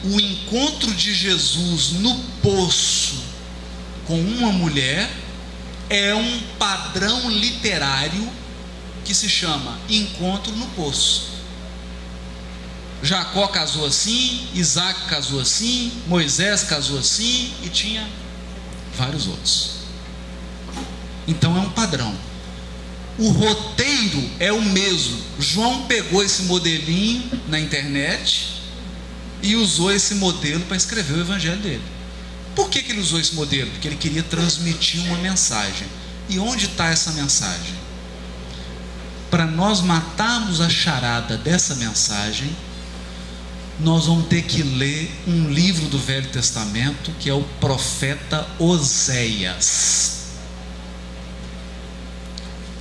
o encontro de Jesus no poço com uma mulher é um padrão literário que se chama encontro no poço. Jacó casou assim, Isaac casou assim, Moisés casou assim, e tinha vários outros. Então é um padrão. O roteiro é o mesmo. João pegou esse modelinho na internet e usou esse modelo para escrever o evangelho dele. Por que ele usou esse modelo? Porque ele queria transmitir uma mensagem. E onde está essa mensagem? Para nós matarmos a charada dessa mensagem, nós vamos ter que ler um livro do Velho Testamento, que é o profeta Oséias.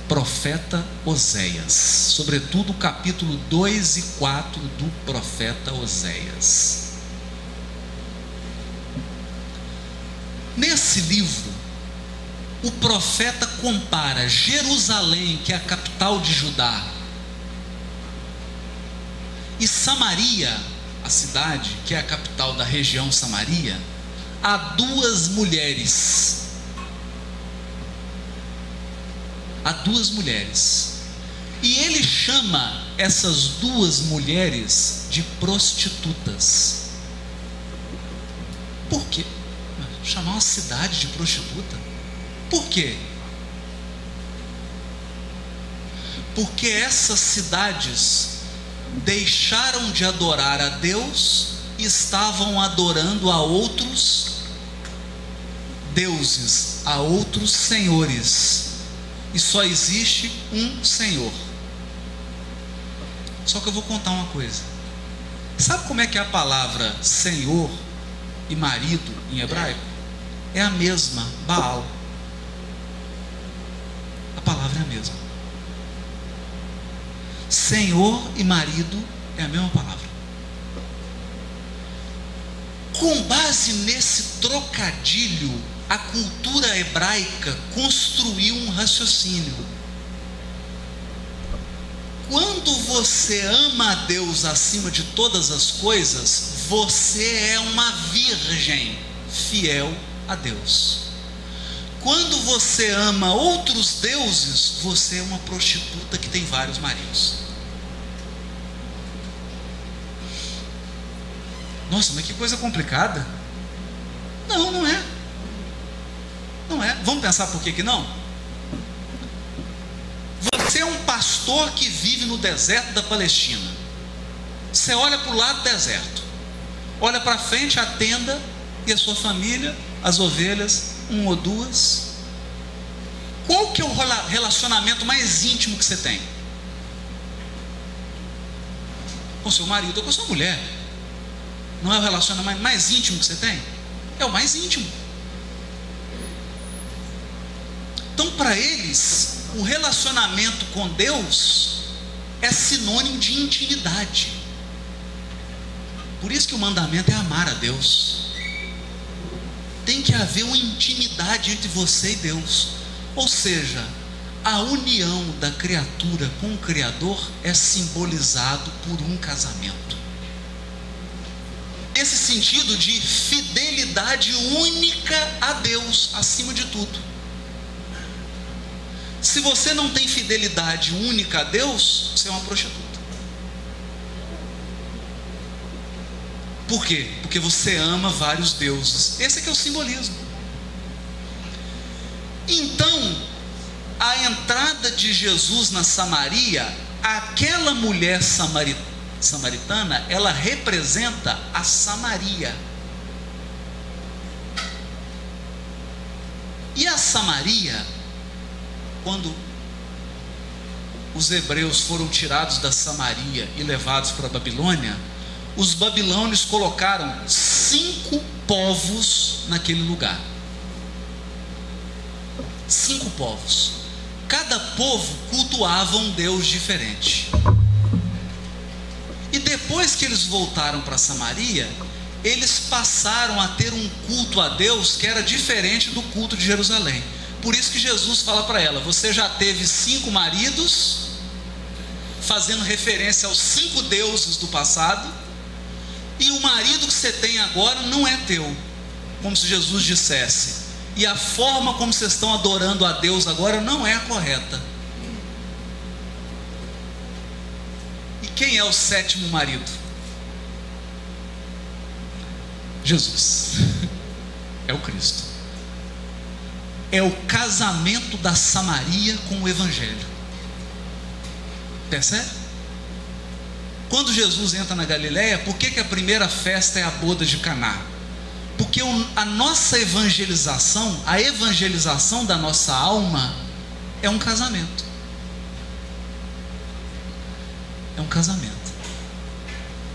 Profeta Oséias, sobretudo o capítulo 2 e 4 do profeta Oséias. Nesse livro, o profeta compara Jerusalém, que é a capital de Judá, e Samaria, a cidade que é a capital da região Samaria, a duas mulheres. E ele chama essas duas mulheres de prostitutas. Por quê? Chamar uma cidade de prostituta? Por quê? Porque essas cidades deixaram de adorar a Deus e estavam adorando a outros deuses, a outros senhores. E só existe um Senhor. Só que eu vou contar uma coisa. Sabe como é que é a palavra Senhor e marido em hebraico? É a mesma, Baal. A palavra é a mesma. Senhor e marido é a mesma palavra. Com base nesse trocadilho, a cultura hebraica construiu um raciocínio. Quando você ama a Deus acima de todas as coisas, você é uma virgem fiel a Deus. Quando você ama outros deuses, você é uma prostituta que tem vários maridos. Nossa, mas que coisa complicada. Não, não é. Não é. Vamos pensar por que não? Você é um pastor que vive no deserto da Palestina. Você olha para o lado do deserto, olha para frente a tenda e a sua família, as ovelhas, um ou duas. Qual que é o relacionamento mais íntimo que você tem? Com seu marido ou com sua mulher. Não é o relacionamento mais íntimo que você tem? É o mais íntimo. Então, para eles, o relacionamento com Deus é sinônimo de intimidade. Por isso que o mandamento é amar a Deus. Tem que haver uma intimidade entre você e Deus. Ou seja, a união da criatura com o Criador é simbolizado por um casamento. Esse sentido de fidelidade única a Deus acima de tudo. Se você não tem fidelidade única a Deus, você é uma prostituta. Por quê? Porque você ama vários deuses. Esse é que é o simbolismo. Então, a entrada de Jesus na Samaria, aquela mulher samaritana, ela representa a Samaria. E a Samaria, quando os hebreus foram tirados da Samaria e levados para a Babilônia, os babilônios colocaram 5 povos naquele lugar. 5 povos. Cada povo cultuava um deus diferente. E depois que eles voltaram para Samaria, eles passaram a ter um culto a Deus que era diferente do culto de Jerusalém. Por isso que Jesus fala para ela: você já teve 5 maridos, fazendo referência aos 5 deuses do passado, E o marido que você tem agora não é teu, como se Jesus dissesse. E a forma como vocês estão adorando a Deus agora não é a correta. E quem é o sétimo marido? Jesus. É o Cristo. É o casamento da Samaria com o Evangelho. Percebe? Quando Jesus entra na Galileia, por que a primeira festa é a boda de Caná? Porque a nossa evangelização, a evangelização da nossa alma, é um casamento. É um casamento.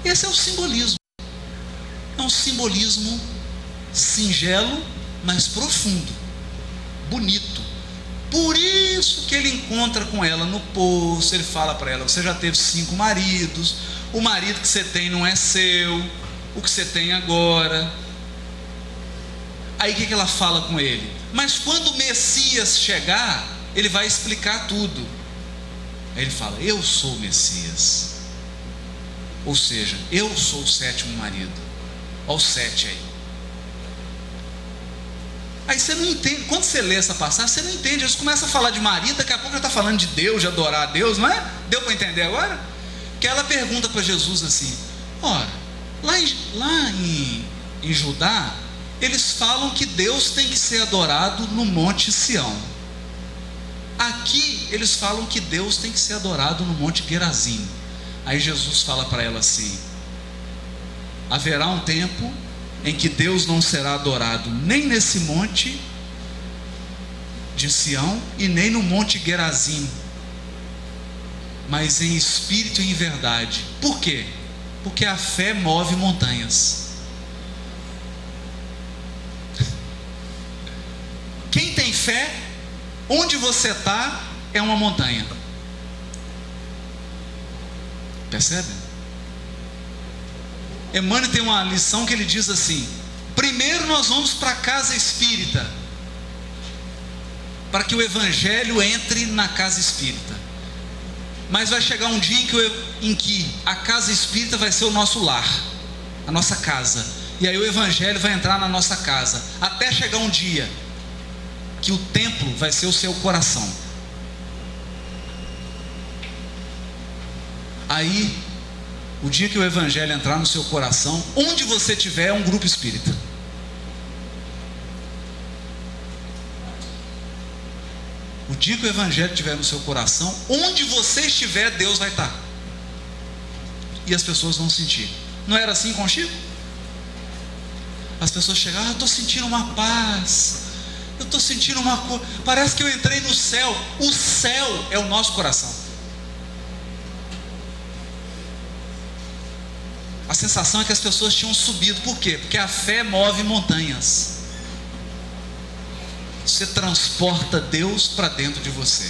Esse é o simbolismo. É um simbolismo singelo, mas profundo, bonito. Por isso que ele encontra com ela no poço. Ele fala para ela: você já teve 5 maridos, o marido que você tem não é seu, o que você tem agora. Aí o que ela fala com ele? Mas quando o Messias chegar, ele vai explicar tudo. Aí ele fala: eu sou o Messias. Ou seja, eu sou o sétimo marido. Olha o 7 aí. Aí você não entende, quando você lê essa passagem, você não entende. Eles começam a falar de marido, daqui a pouco já está falando de Deus, de adorar a Deus, não é? Deu para entender agora? Que ela pergunta para Jesus assim: ora, lá em Judá, eles falam que Deus tem que ser adorado no Monte Sião. Aqui eles falam que Deus tem que ser adorado no Monte Gerazim. Aí Jesus fala para ela assim: haverá um tempo em que Deus não será adorado nem nesse monte de Sião e nem no Monte Gerazim, mas em espírito e em verdade. Por quê? Porque a fé move montanhas. Quem tem fé, onde você está é uma montanha. Percebe? Emmanuel tem uma lição que ele diz assim: primeiro nós vamos para a casa espírita, para que o Evangelho entre na casa espírita. Mas vai chegar um dia em que a casa espírita vai ser o nosso lar, a nossa casa. E aí o Evangelho vai entrar na nossa casa, até chegar um dia que o templo vai ser o seu coração. Aí, o dia que o Evangelho entrar no seu coração, onde você estiver é um grupo espírita. O dia que o Evangelho estiver no seu coração, onde você estiver, Deus vai estar. E as pessoas vão sentir. Não era assim com o Chico? As pessoas chegam: eu estou sentindo uma paz, eu estou sentindo uma coisa, parece que eu entrei no céu. O céu é o nosso coração. A sensação é que as pessoas tinham subido. Por quê? Porque a fé move montanhas. Você transporta Deus para dentro de você.